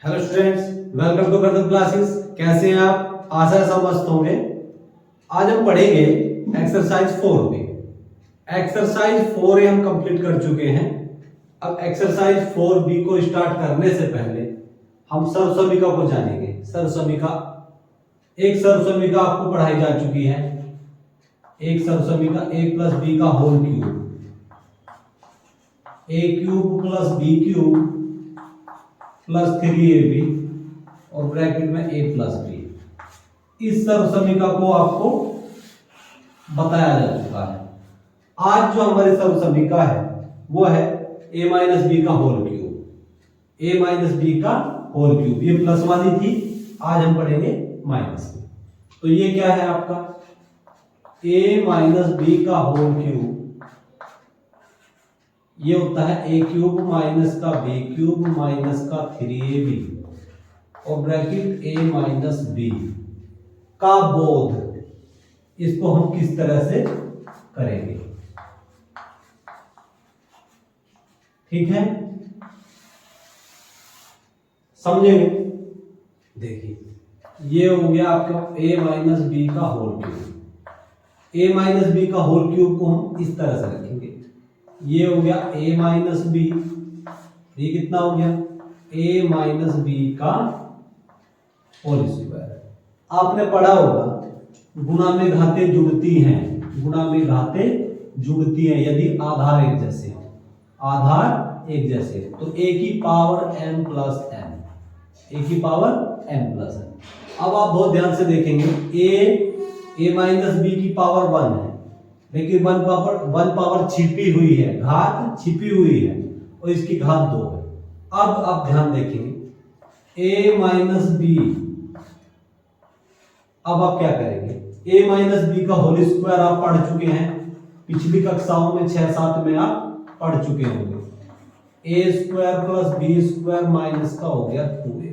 Hello students, welcome to Kardam classes. कैसे हैं आप? आशा सब मस्त होंगे। आज हम पढ़ेंगे एक्सरसाइज 4 पे। एक्सरसाइज 4 हम कंप्लीट कर चुके हैं। अब एक्सरसाइज 4B को स्टार्ट करने से पहले हम सर्वसमीका को जानेंगे। सर्वसमीका, एक सर्वसमीका आपको पढ़ाई जा चुकी है। एक सर्वसमीका a प्लस बी का whole cube, a cube plus b cube plus 3ab और ब्रैकेट में a प्लस बी। इस सर्वसमीका को आपको बताया जा चुका है। आज जो हमारी सर्वसमीका है वो है a माइनस बी का whole cube. a minus b का होल क्यूब, ये प्लस वाली थी, आज हम पढ़ेंगे माइनस। तो ये क्या है आपका a माइनस बी का होल क्यूब, ये होता है a क्यूब माइनस का b क्यूब माइनस का 3ab और ब्रैकेट a माइनस बी का बोध। इसको हम किस तरह से करेंगे, ठीक है, समझेंगे। देखिए, ये हो गया आपका a माइनस बी का whole cube. a minus b का होल क्यूब को हम इस तरह से रखेंगे। ये हो गया a माइनस बी, ये कितना हो गया a माइनस बी का होल स्क्वायर। आपने पढ़ा होगा गुणा में घातें जुड़ती हैं, गुणा में घातें जुड़ती हैं यदि आधार एक जैसे हो, आधार एक जैसे, तो a की power m plus n, a की पावर m प्लस n। अब आप बहुत ध्यान से देखेंगे, a माइनस बी की पावर 1 है, लेकिन वन पावर छिपी हुई है, घात छिपी हुई है और इसकी घात 2 है। अब आप ध्यान देखेंगे a माइनस बी, अब आप क्या करेंगे, a माइनस बी का होल स्क्वायर आप पढ़ चुके हैं, पिछली कक्षाओं में 6-7 में आप पढ़ चुके होंगे। a square plus b square minus का हो गया 2ab,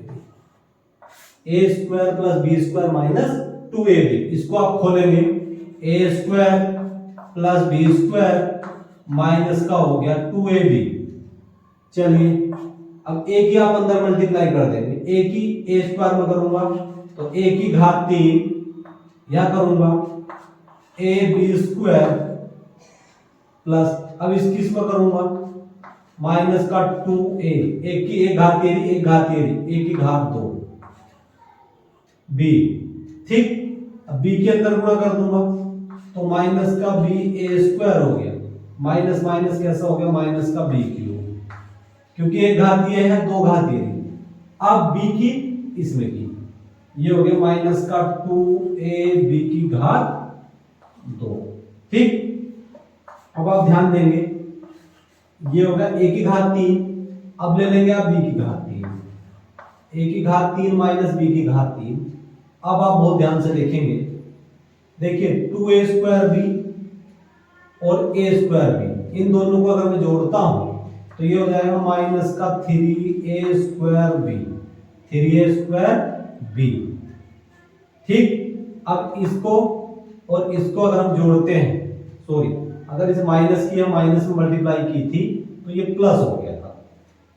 a square plus b square minus 2ab। इसको आप खोलेंगे, a square plus b square minus का हो गया 2ab। चलिए, अब a की आप अंदर मल्टीप्लाई कर देंगे, a की a स्क्वायर में करूंगा तो a की घात 3, या करूंगा ab स्क्वायर प्लस, अब इसकी इसमें करूंगा माइनस का 2a, एक की एक घात तेरी, एक घात तेरी, a की घात 2 b, ठीक। अब b के अंदर गुणा कर दूंगा तो माइनस का b a स्क्वायर हो गया, माइनस माइनस कैसा हो गया माइनस का b क्यूब, क्योंकि एक घात ये है, 2 घात ये। अब b की इसमें की, ये हो गया माइनस का 2ab की घात 2, ठीक। अब आप ध्यान देंगे, ये होगा a की घात 3, अब ले लेंगे आप b की घात 3, a की घात 3 माइनस b की घात 3। अब आप बहुत ध्यान से देखेंगे, देखिए 2a स्क्वायर b और a स्क्वायर b, इन दोनों को अगर मैं जोड़ता हूं तो ये हो जाएगा माइनस का 3a square b, 3a square b, ठीक। अब इसको और इसको अगर हम जोड़ते हैं, सॉरी, अगर इस माइनस की हम माइनस में मल्टीप्लाई की थी तो ये प्लस हो गया था।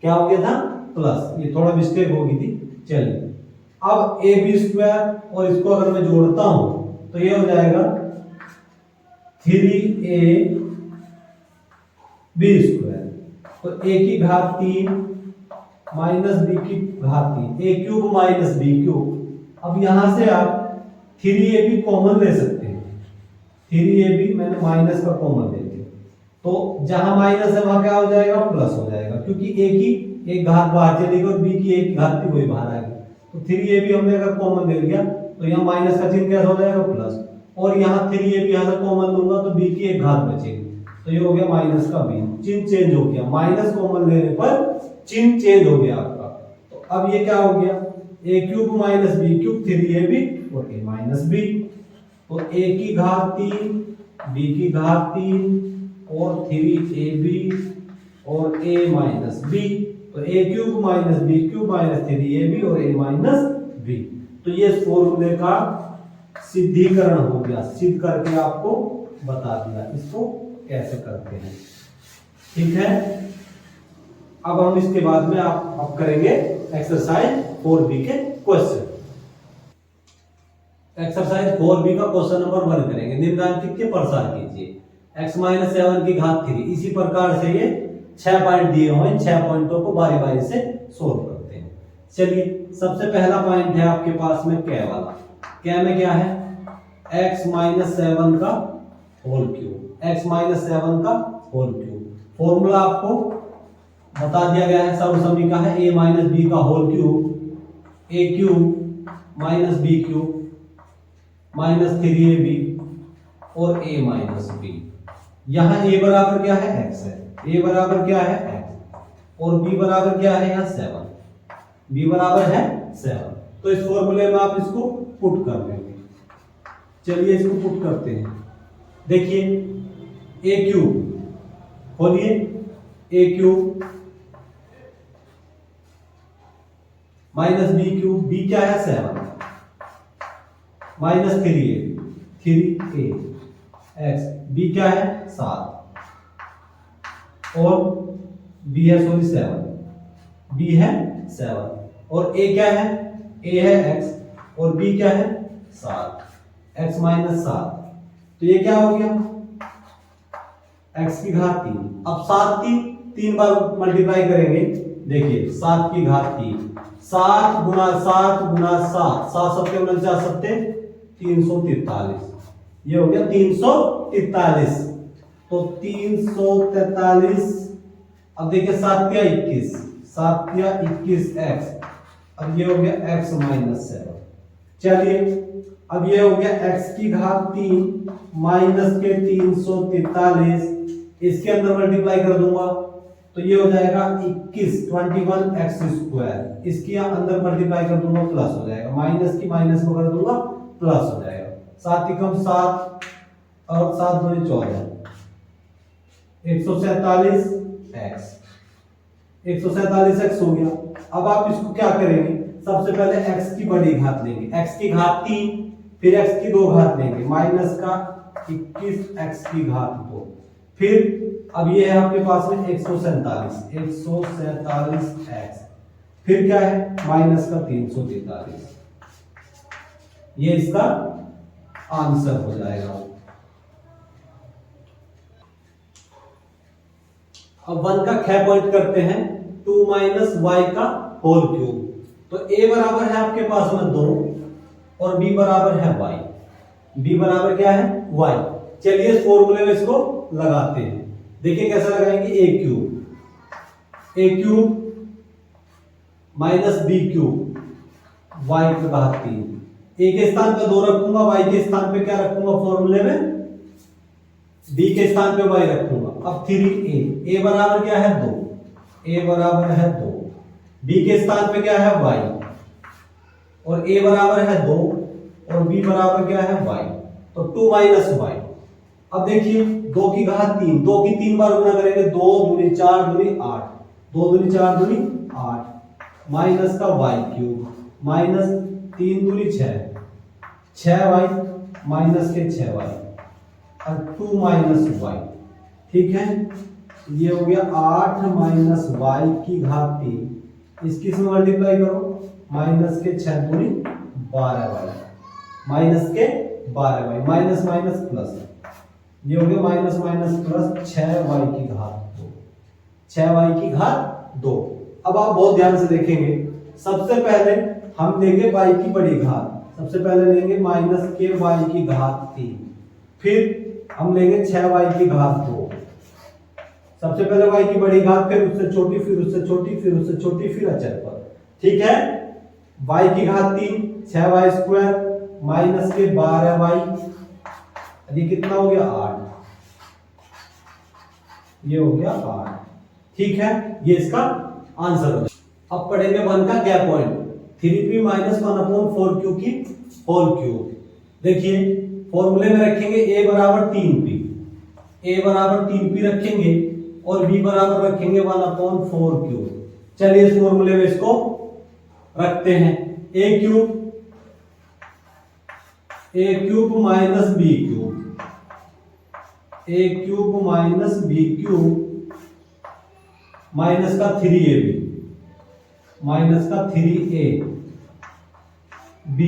क्या हो गया था? प्लस। ये थोड़ा मिस्टेक हो गई थी। चलिए, अब ए बी स्क्वायर और इसको अगर मैं जोड़ता हूं तो ये हो जाएगा 3a बी स्क्वायर, तो a की घात 3 माइनस b की घात 3, a cube minus b cube. अब यहां से आप 3ab कॉमन ले सकते हैं, 3ab मैंने माइनस का कॉमन ले लिया, तो जहां माइनस है वहां क्या हो जाएगा? प्लस हो जाएगा, क्योंकि a की एक घात बाहर चली गई और b की एक घात थी वही बाहर आ गई। तो 3ab हमने अगर कॉमन ले लिया तो यहाँ माइनस का चिन्ह कैसा हो जाएगा? प्लस, और यहाँ 3ab यहाँ से कॉमन लूंगा तो b की एक घात बचेगी, तो ये हो गया माइनस का b, चिन्ह चेंज हो गया, माइनस कॉमन लेने पर चिन्ह चेंज हो गया आपका। तो अब ये क्या हो गया? a cube minus b cube 3ab और a माइनस b, तो a की घात 3 b की घात 3 और 3ab और a माइनस b, तो a cube minus b cube minus 3ab और a माइनस b। तो ये इस फॉर्मूले का सिद्धीकरण हो गया, सिद्ध करके आपको बता दिया इसको कैसे करते हैं, ठीक है। अब हम इसके बाद में आप करेंगे एक्सरसाइज 4B के क्वेश्चन। एक्सरसाइज 4B का क्वेश्चन नंबर 1 करेंगे। निम्नांकित के प्रसार कीजिए। x-7 की घात 3। इसी प्रकार से ये 6 पॉइंट दिए हुए हैं, 6 पॉइंटों को बारी बारी से सोल्व करते हैं। चलिए, सबसे पहला पॉइंट है आपके पास में क्या वाला। क्या में क्या है, x-7 का होल क्यूब। x-7 का होल क्यूब फॉर्मूला आपको बता दिया गया है, सर्वसम्मी का है a माइनस बी का whole cube, a cube minus b cube minus 3ab और a माइनस बी। यहाँ a बराबर क्या है, x है। a बराबर क्या है, x, और b बराबर क्या है, यहाँ 7। b बराबर है 7। तो इस फॉर्मूले में आप इसको पुट कर देंगे। चलिए इसको पुट करते हैं। देखिए, a क्यूब खोलिए, a cube minus b cube, b क्या है 7, माइनस 3a x, b क्या है 7 और b है 7 और a क्या है, a है x और b क्या है 7, x माइनस 7। तो ये क्या हो गया, x की घात 3। अब 7 की 3 बार मल्टीप्लाई करेंगे। देखिए 7 की घात 3, 7 गुना 7 गुना 7, 7 सत्ते 49 सत्ते 343। ये हो गया 343। तो 343। अब देखिए 7 या 21, 7 या 21 x। अब ये हो गया x माइनस 7। चलिए, अब ये हो गया x की घात 3 माइनस के 343, इसके अंदर मल्टीप्लाई कर दूंगा तो ये हो जाएगा 21 इसके अंदर मल्टीप्लाई कर दूंगा प्लस हो जाएगा, माइनस की माइनस को कर दूंगा प्लस हो जाएगा। 7 × 7 और 7 × 14, 147x, 147x हो गया। अब आप इसको क्या करेंगे, सबसे पहले x की बड़ी घात लेंगे, x की घात 3, फिर x की 2 घात लेंगे, माइनस का 21x की घात 2, फिर अब ये है आपके पास में 147x, फिर क्या है माइनस का 343। ये इसका आंसर हो जाएगा। अब 1 का ख पॉइंट करते हैं, 2 माइनस y का होल क्यूब। तो a बराबर है आपके पास में 2 और b बराबर है y। b बराबर क्या है, y। चलिए इस फॉर्मूले में इसको लगाते हैं। देखिए कैसे लगाएंगे, a cube minus b cube y की घात 3। a के स्थान पे 2 रखूंगा, y के स्थान पे क्या रखूंगा फॉर्मूले में, b के स्थान पे y रखूंगा। अब 3a बराबर क्या है 2, a बराबर है 2, b के स्थान पे क्या है y और a बराबर है 2 और b बराबर क्या है y। तो 2 माइनस y। अब देखिए 2 की घात 3, 2 की 3 बार गुना करेंगे, 2 दूनी 4 दूनी 8, 2 दूनी 4 दूनी 8, माइनस का y क्यूब, माइनस 3 दूनी 6y माइनस के 6y और 2 माइनस y। ठीक है, ये हो गया 8 माइनस y की घात 3, इसकी से मल्टीप्लाई करो, माइनस के 6 दूनी 12y, माइनस के 12y, माइनस माइनस प्लस, ये हो गया माइनस माइनस प्लस 6y की घात 2, 6y की घात 2। अब आप बहुत ध्यान से देखेंगे, सबसे पहले हम लेंगे y की बड़ी घात, सबसे पहले लेंगे माइनस के y की घात 3, फिर हम लेंगे 6y की घात 2। सबसे पहले y की बड़ी घात, फिर उससे छोटी, फिर उससे छोटी, फिर उससे छोटी, फिर अचर पर। ठीक है, y की घात 3 6y² माइनस के 12y, ये कितना हो गया 8, ये हो गया 8। ठीक है, ये इसका आंसर हो जाएगा। अब पढ़ेंगे 1 का क्या पॉइंट, 3p माइनस 1/4q की होल क्यूब। देखिए फॉर्मूले में रखेंगे a बराबर 3p, a बराबर 3p रखेंगे और b बराबर रखेंगे 1/4q। चलिए इस फॉर्मूले में इसको रखते हैं, a cube minus b cube, a cube minus b cube minus का 3ab माइनस का 3a b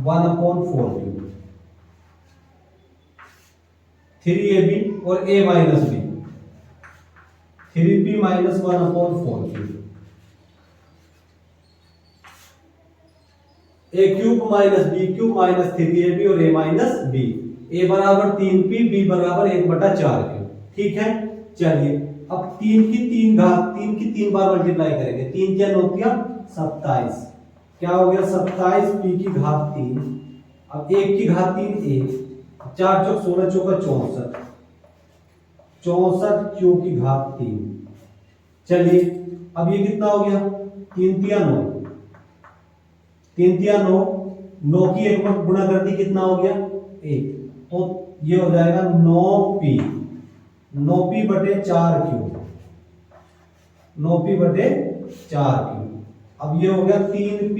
1/4 क्यूब, 3ab और a minus b 3b minus 1/4 cube, a cube minus b cube minus 3ab और a माइनस b, a बराबर 3p b बराबर 1/4 cube. ठीक है, चलिए अब 3 की 3 घात 3 की 3 बार मल्टीप्लाई करेंगे, 3 क्या 9 क्या 27, क्या हो गया 27 p की घात 3, अब 1 की घात 3 a, 4 चौक 16 चौका 64, 64 q की घात 3। चलिए अब ये कितना हो गया 3 तिया 9, 3 तिया 9, 9 की एक बार गुणा कर दी कितना हो गया 1, तो ये हो जाएगा 9p, 9p बटे 4 क्यूब, 9p बटे 4 क्यूब। अब ये हो गया 3p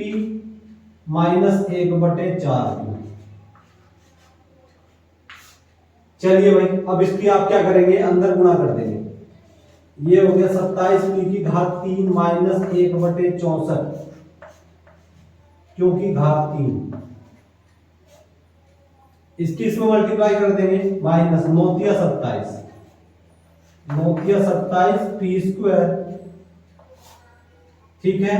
माइनस 1 बटे 4 क्यूब। चलिए भाई अब इसकी आप क्या करेंगे अंदर गुणा कर देंगे, ये हो गया 27p की घात 3 माइनस 1 बटे 64 क्योंकि घात 3, इसकी इसमें मल्टीप्लाई कर देंगे, माइनस 9 तिया 27, 9 तिया 27 पी स्क्वायर, ठीक है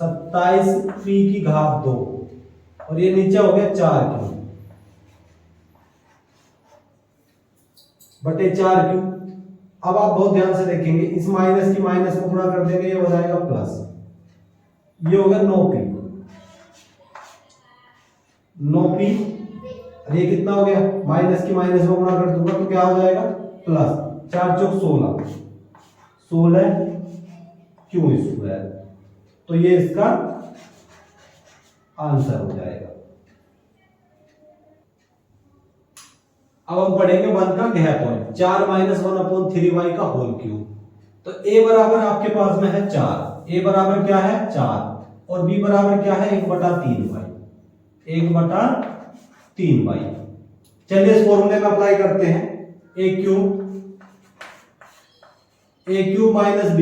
27 पी की घात 2 और ये नीचे हो गया 4 क्यूब बटे 4 क्यूब। अब आप बहुत ध्यान से देखेंगे, इस माइनस की माइनस को गुणा कर देंगे, ये हो जाएगा प्लस, ये हो गया 9p, 9p, ये कितना हो गया माइनस की माइनस को गुणा कर दूंगा तो क्या हो जाएगा प्लस, 4 चौक 16, 16 क्यू स्क्वायर, तो ये इसका आंसर हो जाएगा। अब हम पढ़ेंगे 1 का गया पॉइंट, 4 माइनस 1/3y का होल क्यूब। तो a बराबर आपके पास में है 4, a बराबर क्या है 4 और b बराबर क्या है 1/3y, 1/3y। चलिए इस फॉर्मूले में अप्लाई करते हैं, a cube minus b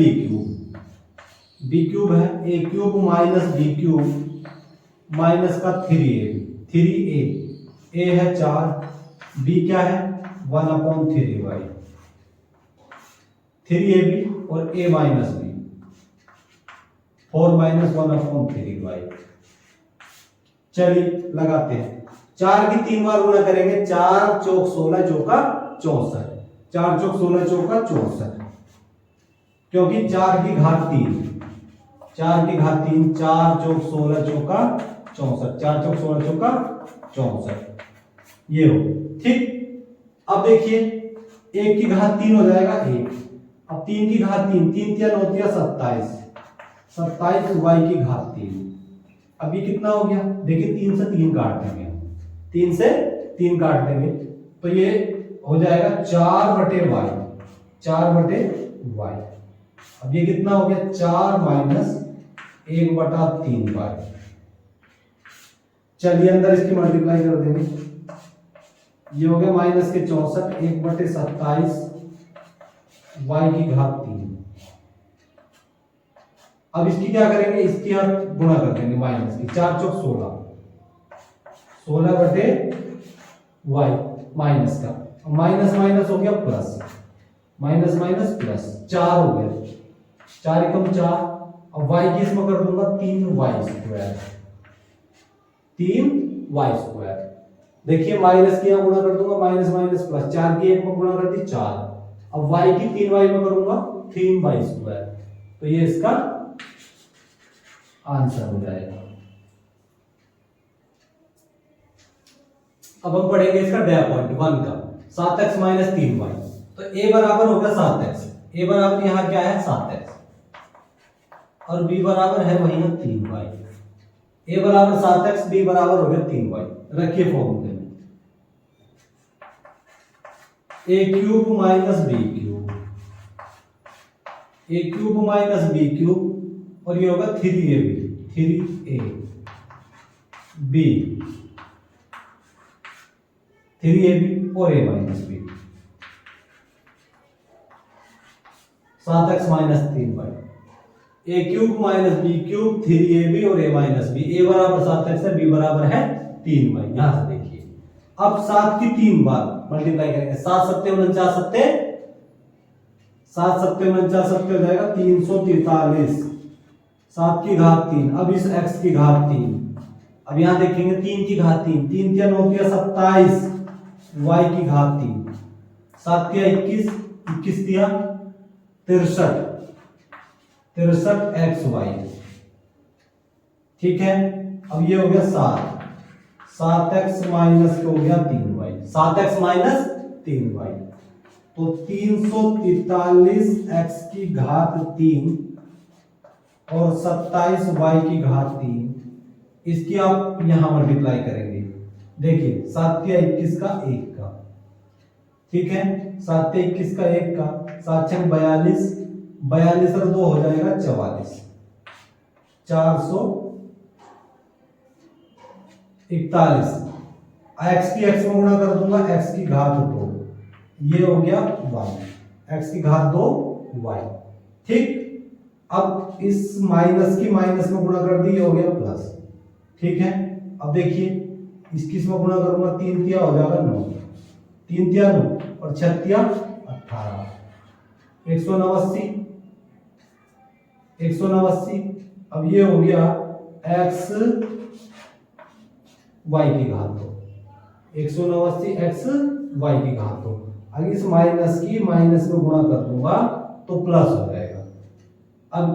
cube है, a cube minus b cube minus का 3a, a है 4, b क्या है 1/3y, 3ab और a minus b 4 minus 1/3y। चलिए लगाते हैं, 4 की 3 बार गुणा करेंगे, 4 चौक 16 चौका 64, 4 चौक 16 चौका 64, क्योंकि 4 की घात 3, 4 की घात 3, 4 चौक 16 चौका 64, 4 चौक 16 चौका 64, ये हो ठीक। अब देखिए 1 की घात 3 हो जाएगा 1, अब 3 की घात 3, 3 तिया 9 तिया 27, 27 y की घात 3, अब ये कितना हो गया देखिए 3 से 3 काट देंगे, 3 से 3 काट देंगे तो ये हो जाएगा 4/y, 4/y। अब ये कितना हो गया 4 माइनस 1/3y। चलिए अंदर इसकी मल्टीप्लाई कर देंगे, ये हो गया माइनस के 64 1/27 y की घात 3। अब इसकी क्या करेंगे, इसकी आप गुणा कर देंगे माइनस की, 4 चौक 16, 16/y माइनस का, माइनस माइनस हो गया प्लस, माइनस माइनस प्लस, 4 हो गया, 4 एकम 4, अब y की इसमें कर दूंगा 3y स्क्वायर, 3y स्क्वायर। देखिए माइनस की यहां गुणा कर दूंगा, माइनस माइनस प्लस, 4 की एक में गुणा कर दी 4, अब y की 3y में करूंगा 3y स्क्वायर, तो ये इसका आंसर हो जाएगा। अब हम पढ़ेंगे इसका डे पॉइंट 1 का, 7x माइनस 3y। तो a बराबर होगा 7x, a बराबर यहां क्या है 7x और b बराबर है वही ना 3y, a बराबर 7x, b बराबर हो गया 3y। रखिए फॉर्मूले में, a cube minus b cube, a cube minus b cube और ये होगा 3ab, 3ab और a minus b, 7x minus 3y। A cube minus b cube 3ab और a माइनस बी। ए बराबर 7x है, बी बराबर है 3y। यहां से देखिए अब 7 की 3 बार मल्टीप्लाई करेंगे। 7 सत्ते 49 सत्ते 7 सत्ते 49 सत्ते हो जाएगा 343। 7 की घात 3। अब इस x की घात 3। अब यहां देखेंगे 3 की घात 3। 3 3 होती है 27। y की घात 3। 7 के 21 21 दिया 63 63xy। ठीक है। अब ये हो गया 7x माइनस हो गया 3y। 7x माइनस 3y तो 343x की घात 3 और 27y की घात 3। इसकी आप यहां मल्टीप्लाई करेंगे। देखिए 7 के 21 का 1 का। ठीक है। 7 के 21 का 1 का। 7 6 42 42 और 2 हो जाएगा 44। 441। x की x में गुणा कर दूंगा। x की घात 2 ये हो गया y। x की घात 2 y। ठीक। अब इस माइनस की माइनस में गुणा कर दी, ये हो गया प्लस। ठीक है। अब देखिए इसकी इसमें गुणा करूंगा। 3 तिया हो जाएगा 9। 3 तिया 9 और 6 तिया 18। 189 189। अब ये हो गया x y की घात 2। 189 x y की घात 2। अगर इस माइनस की माइनस में गुणा कर दूंगा तो प्लस हो जाएगा। अब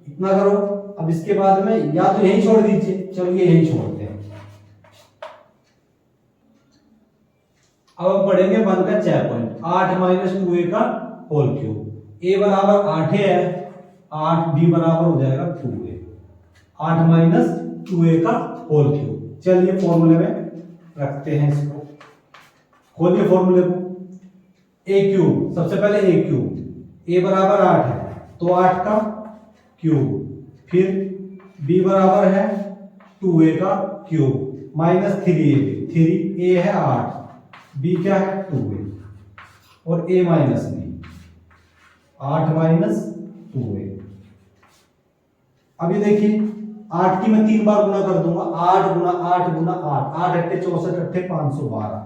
इतना करो। अब इसके बाद में या तो यही छोड़ दीजिए। चलिए यही छोड़ते हैं। अब हम पढ़ेंगे 1 का 6 पॉइंट। 8 माइनस 2a का होल क्यूब। a बराबर 8 है। 8 b बराबर हो जाएगा 2a। 8 माइनस 2a का होल क्यूब। चलिए फॉर्मूले में रखते हैं इसको। खोलिए फॉर्मूले को। a क्यूब सबसे पहले a क्यूब। a बराबर 8 है तो 8 का क्यूब। फिर b बराबर है 2a का क्यूब माइनस 3ab। 3a है 8, b क्या है 2a और a minus b। 8 minus 2a। अभी देखिए 8 की मैं 3 बार गुणा कर दूंगा। 8 गुना 8 गुना 8। 8 अट्ठे 64 अट्ठे 512।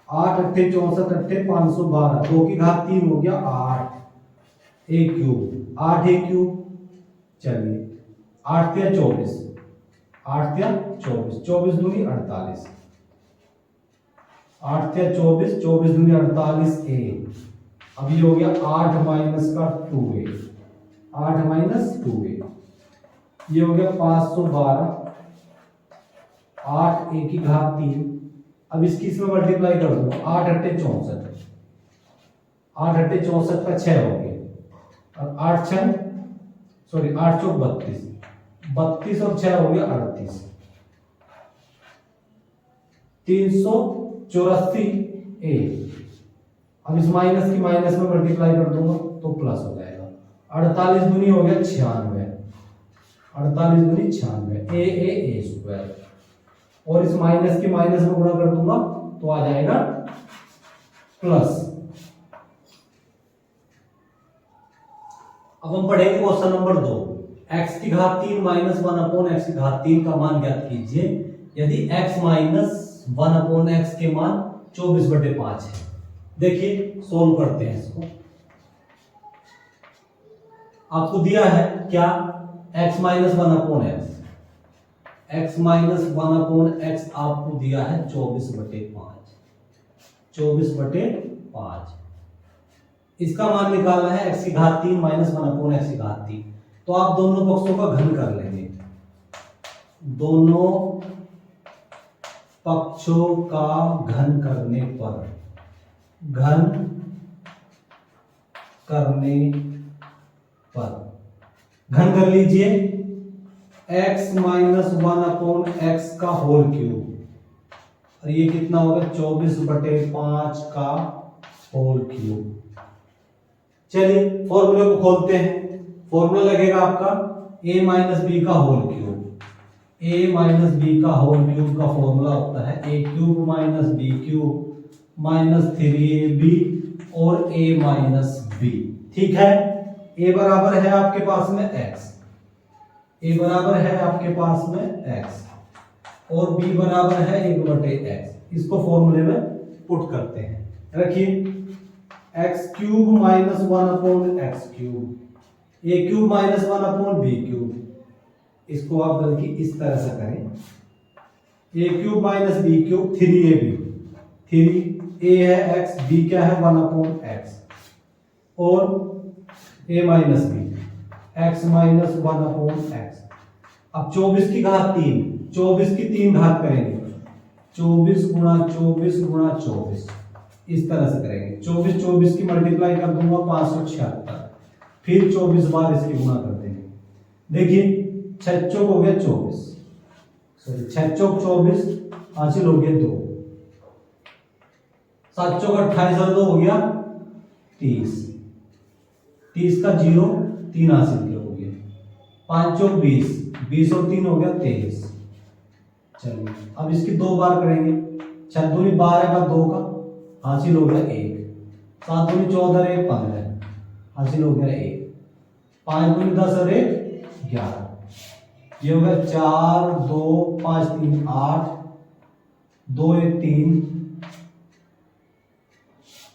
8 अट्ठे 64 अट्ठे 512। 2 की घात 3 हो गया 8 a क्यूब। 8 a cube. चलिए 8 तिया 24। 8 तिया 24। 24 दूनी 48। 8 तिया 24। 24 दूनी 48 a। अब ये हो गया 8 माइनस का 2a। 8 माइनस 2a ये हो गया 512। 8 a की घात 3। अब इसकी इसमें मल्टीप्लाई कर दूंगा। 8 अट्ठे 64। 8 अट्ठे 64 का 6 हो गया और 8 चौक 32। 32 और 6 हो गया 38। 384 a। अब इस माइनस की माइनस में मल्टीप्लाई कर दूंगा तो प्लस हो जाएगा। 48 दूनी हो गया 96। 48 दूनी 96 a स्क्वायर। और इस माइनस की माइनस में गुणा कर दूंगा तो आ जाएगा प्लस। अब हम पढ़ेंगे क्वेश्चन नंबर 2। x की घात 3 माइनस 1 अपॉन x की घात 3 का मान ज्ञात कीजिए यदि x माइनस 1 अपॉन x के मान 24/5 है। देखिए सोल्व करते हैं इसको। आपको दिया है क्या x minus 1 upon x। x minus 1 upon x आपको दिया है 24/5। 24/5 इसका मान निकालना है x की घात 3 माइनस 1 अपॉन x की घात 3। तो आप दोनों पक्षों का घन कर लेंगे। दोनों पक्षों का घन करने पर घन कर लीजिए। x माइनस 1 अपॉन x का होल क्यूब और ये कितना होगा 24/5 का होल क्यूब। चलिए फॉर्मूले को खोलते हैं। फॉर्मूला लगेगा आपका a माइनस बी का whole cube. a minus b का होल क्यूब का फॉर्मूला होता है a cube minus b cube minus 3ab और a माइनस बी। ठीक है। a बराबर है आपके पास में x। ए बराबर है आपके पास में एक्स और बी बराबर है 1/x। इसको फॉर्मूले में पुट करते हैं। रखिए एक्स क्यूब माइनस 1/x³, ए क्यूब माइनस 1/b³। इसको आप बल्कि इस तरह से करें, ए cube minus b³ 3ab, 3a है x, b क्या है 1/x और a minus b x minus 1/x। अब 24 की घात 3, 24 की 3 घात करेंगे, 24 गुणा 24 गुणा 24 इस तरह से करेंगे। 24 24 की मल्टीप्लाई कर दूंगा 576, फिर 24 बार इसकी गुणा कर देंगे। देखिए 6 चौक हो गया 24, सॉरी 6 चौक 24, हासिल हो गया 2, 7 चौक 28 और 2 हो गया 30, 30 का 0 3 हासिल किया हो गया, 5 चौक 20, 20 और 3 हो गया 23। चलिए अब इसकी 2 बार करेंगे, 6 दूनी 12 का 2 का हासिल हो गया 1, 7 दूनी 14 1 15 हासिल हो गया 1, 5 दूनी 10 और 1 11। ये हो गया 4 2 5 3 8, 2 1 3,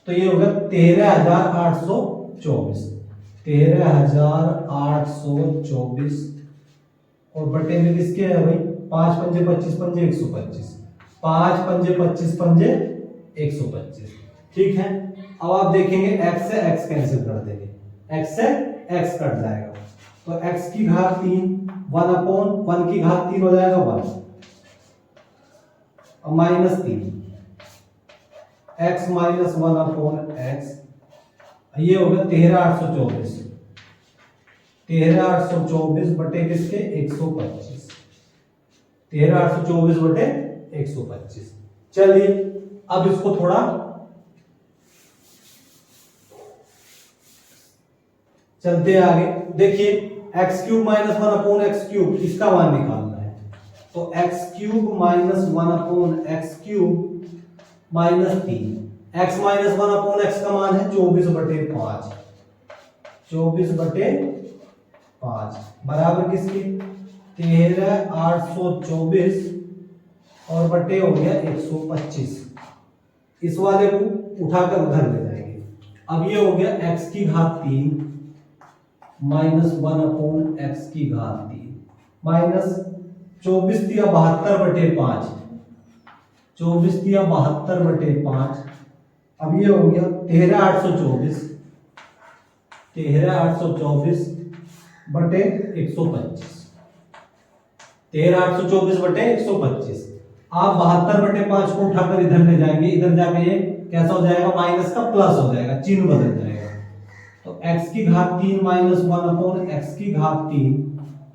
तो ये हो गया 13,824, 13,824 और बटे में किसके है भाई 5 पंजे 25 पंजे 125, 5 पंजे 25 पंजे 125। ठीक है, अब आप देखेंगे x से x कैंसिल कर देंगे, x से x कट जाएगा, तो x की घात 3 1/1 की घात 3 हो जाएगा 1 और माइनस 3 x माइनस 1/x। ये हो गया 13,824, 13,824 बटे किसके 125, 13,824 बटे 125। चलिए अब इसको थोड़ा चलते हैं आगे। देखिए x³ माइनस 1/x³ इसका मान निकालना है, तो x³ minus 1/x³ minus 3, x minus 1/x का मान है 24/5, 24/5 बराबर किसकी 13,824 और बटे हो गया 125। इस वाले को उठाकर उधर ले जाएंगे। अब ये हो गया x की घात 3 माइनस 1/x की घात 3 माइनस 24 दिया 72/5, 24 दिया 72/5। अब ये हो गया 13,824, 13,824 बटे 125, 13,824 बटे 125। आप 72/5 को उठाकर इधर ले जाएंगे, इधर जाके ये कैसा हो जाएगा माइनस का प्लस हो जाएगा, चिन्ह बदल जाएगा। तो x की घात 3 माइनस 1/x की घात 3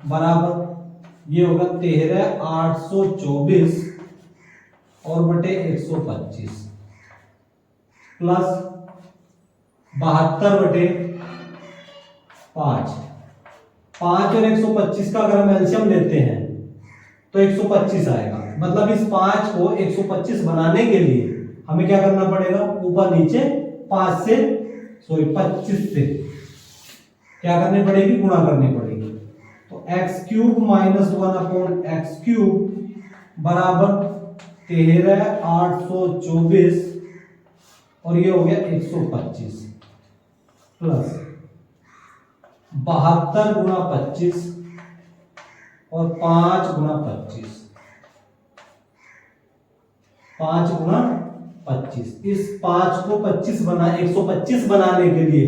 बराबर ये होगा 13,824 और बटे 125 प्लस 72/5, 5 और 125 का अगर हम एलसीएम लेते हैं तो 125 आएगा। मतलब इस 5 को 125 बनाने के लिए हमें क्या करना पड़ेगा, ऊपर नीचे 5 से 25 से क्या करनी पड़ेगी, गुणा करनी पड़ेगी। तो x³ माइनस 1/x³ बराबर 13,824 और ये हो गया 125 प्लस 72 गुणा 25 और 5 गुणा 25, 5 गुणा 25। इस 5 को 25 बना 125 बनाने के लिए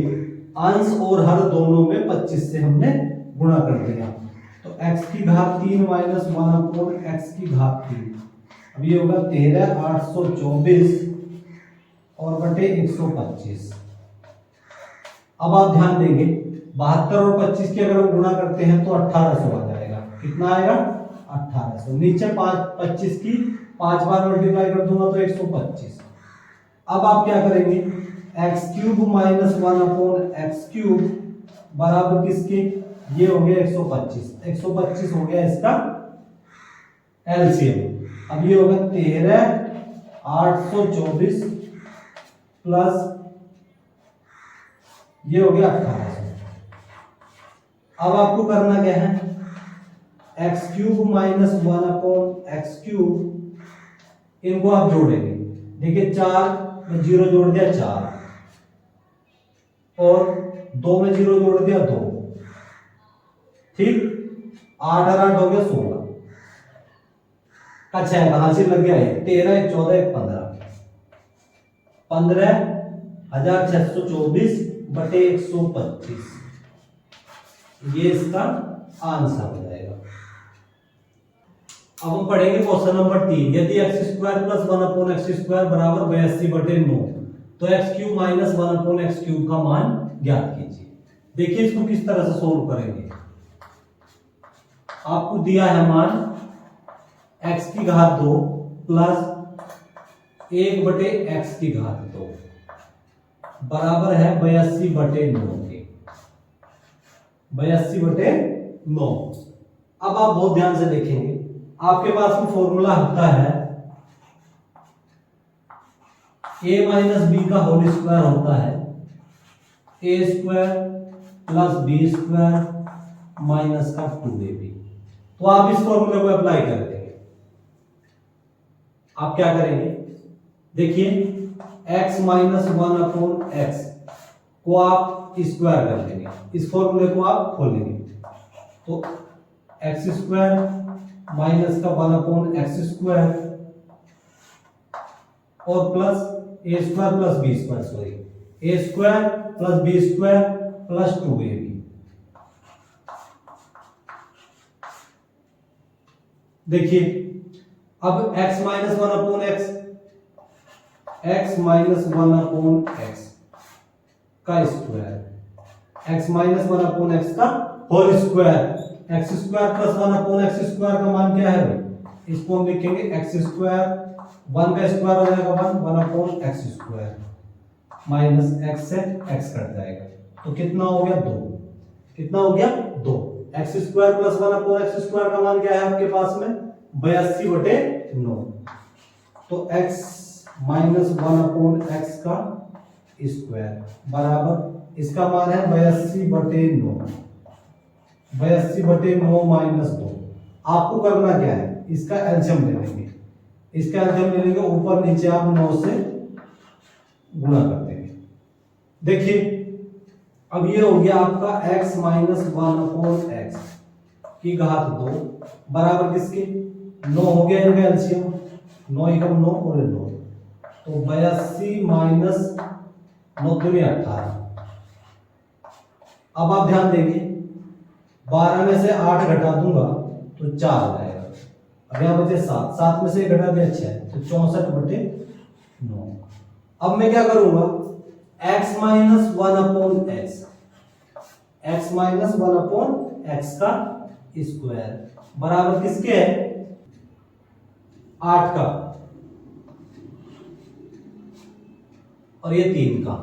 अंश और हर दोनों में 25 से हमने गुणा कर दिया। तो x की घात 3 माइनस 1/x की घात 3, अब ये होगा 13,824 और बटे 125। अब आप ध्यान देंगे 72 और 25 की अगर हम गुणा करते हैं तो 1800 आ जाएगा। कितना आएगा 1800। नीचे 25 की 5 बार मल्टीप्लाई कर दूंगा तो 125। अब आप क्या करेंगे x³ माइनस 1/x³ बराबर किसके, ये हो गया 125, 125 हो गया इसका एलसीएम। अब ये होगा 13,824 प्लस ये हो गया 1800। अब आपको करना क्या है, एक्स क्यूब माइनस 1/x³, इनको आप जोड़ेंगे। देखिए 4 में 0 जोड़ दिया 4, और 2 में 0 जोड़ दिया 2, ठीक। 8 और 8 हो गया 16 का 6 कहां से लग गया है, 13 1 14 1 15 15,624/125, ये इसका आंसर हो जाएगा। अब हम पढ़ेंगे क्वेश्चन नंबर 3। यदि x² + 1/x² बराबर 82/9, तो x³ माइनस 1/x³ का मान ज्ञात कीजिए। देखिए इसको किस तरह से सोल्व करेंगे। आपको दिया है मान x⁻² प्लस 1/x⁻² बराबर है 82/9 के। 82/9। अब आप बहुत ध्यान से देखेंगे, आपके पास में फॉर्मूला होता है a - b का होल स्क्वायर होता है a² + b² माइनस का 2ab। तो आप इस फॉर्मूले को अप्लाई कर देंगे। आप क्या करेंगे, देखिए x - 1/x को आप स्क्वायर कर देंगे, इस फॉर्मूले को आप खोलेंगे, तो x² माइनस का 1/x² और plus a² + b², sorry a² + b² + 2ab। देखिए अब x - 1/x, x - 1/x का स्क्वायर, x - 1/x का होल स्क्वायर, x² + 1/x² का मान क्या है भाई, इसको हम लिखेंगे x², 1 का स्क्वायर हो जाएगा 1/x² माइनस x से x कट जाएगा, तो कितना हो गया 2। कितना हो गया 2। x² + 1/x² का मान क्या है आपके पास में 82/9, तो x - 1/x का स्क्वायर बराबर इसका मान है 82/9। 82/9 माइनस 2। आपको करना क्या है, इसका एलसीएम ले लेंगे। इसका एलसीएम ले लेंगे, ऊपर नीचे आप 9 से गुणा कर देंगे। देखिए अब ये हो गया आपका x - 1/x की घात 2 बराबर किसके 9 हो गया इनका एलसीएम, 9 × 9 और 9, तो 82 माइनस 9 दूनी 18। अब आप ध्यान देंगे 12 में से 8 घटा दूंगा तो 4 हो जाएगा। अब यहां बचे 7, 7 में से 1 घटा दिया 6, तो 64/9। अब मैं क्या करूंगा, x - 1/x, x - 1/x का स्क्वायर बराबर किसके है 8 का, और ये 3 का,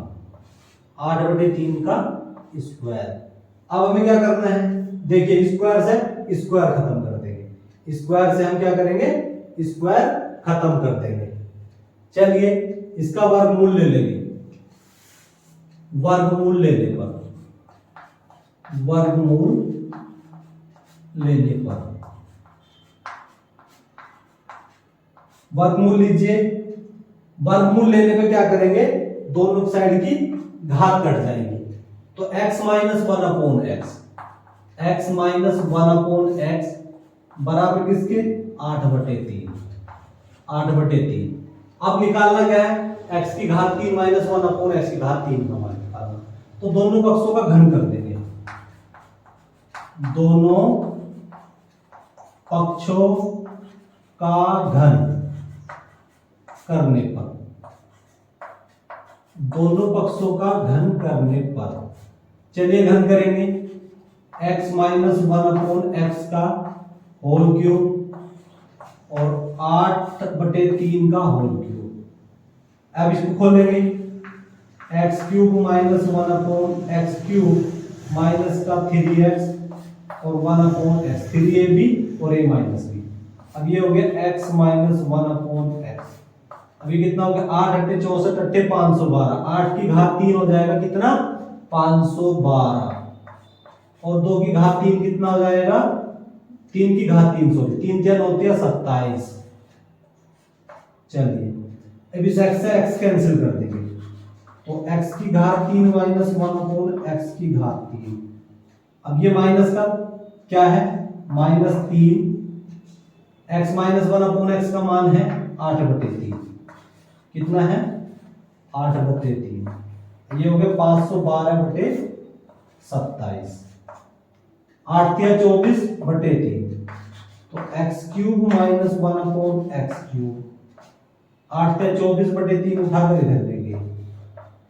8/3 का स्क्वायर। अब हमें क्या करना है, देखिए स्क्वायर से स्क्वायर खत्म कर देंगे, स्क्वायर से हम क्या करेंगे स्क्वायर खत्म कर देंगे। चलिए इसका वर्गमूल ले लेंगे, वर्गमूल लेने पर, वर्गमूल लेने पर, वर्गमूल लीजिए। वर्गमूल लेने पे क्या करेंगे, दोनों साइड की घात कट जाएगी, तो x - 1/x, x - 1/x बराबर किसके 8/3, 8/3। अब निकालना क्या है, x की घात 3 - 1/x की घात 3 का मान निकालना, तो दोनों पक्षों का घन कर देंगे, दोनों पक्षों का घन करने पर, दोनों पक्षों का घन करने पर, चलिए घन करेंगे, x - 1/x का होल क्यूब और 8/3 का होल क्यूब। अब इसको खोलेंगे, x³ - 1/x³ माइनस का 3x और 1/x, 3ab और a माइनस b। अब ये हो गया x - 1/x। अभी कितना हो गया 8 × 8 = 64, 8 × 512, 8 की घात 3 हो जाएगा कितना 512, और 2 की घात 3 कितना हो जाएगा 3 की घात 3 सॉरी 3 3 होती है 27। चलिए अब इस x से x कैंसिल कर देंगे, तो x की घात 3 माइनस 1 अपॉन x की घात 3। अब ये माइनस का क्या है, -3, x माइनस 1 अपॉन x का मान है 8/3, कितना है 8/3, ये हो गया 512/27, 8 तिया 24/3, तो x³ माइनस 1 अपॉन x³, 8 तिया 24/3 उठाकर इधर देंगे,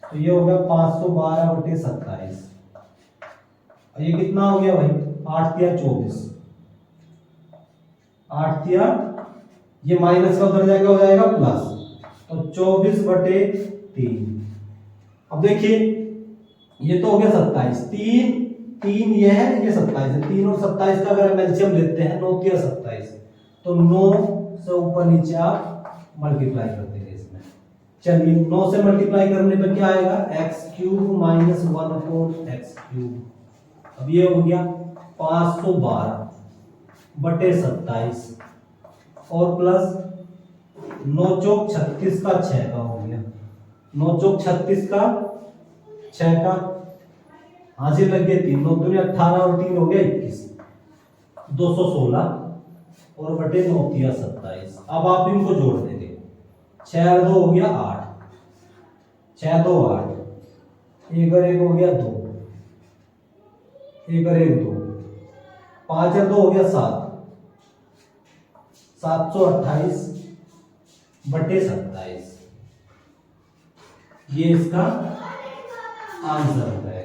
तो ये हो गया 512/27। ये कितना हो गया भाई, 8 तिया 24, 8 तिया, ये माइनस का उधर जाएगा, हो जाएगा प्लस, तो 24/3। अब देखिए ये तो हो गया 27, 3 ये है, ये 27 है, 3 और 27 का अगर हम एलसीएम लेते हैं 9 तिया 27, तो 9 से ऊपर नीचे आप मल्टीप्लाई कर देंगे इसमें। चलिए 9 से मल्टीप्लाई करने पर क्या आएगा, x³ माइनस 1 अपॉन x³। अब ये हो गया 512/27 और प्लस 9 चौक 36 का 6 का हो गया, 9 चौक 36 का 6 का, हासिल लग गए 3, 9 दूनी 18 और 3 हो गया 21, 216 और बटे 9 तिया 27। अब आप इनको जोड़ देंगे, 6 और 2 हो गया 8, 6 2 8, 1 और 1 हो गया 2, 1 और 1 2, 5 और 2 हो गया 7, 728/27, ये इसका आंसर है।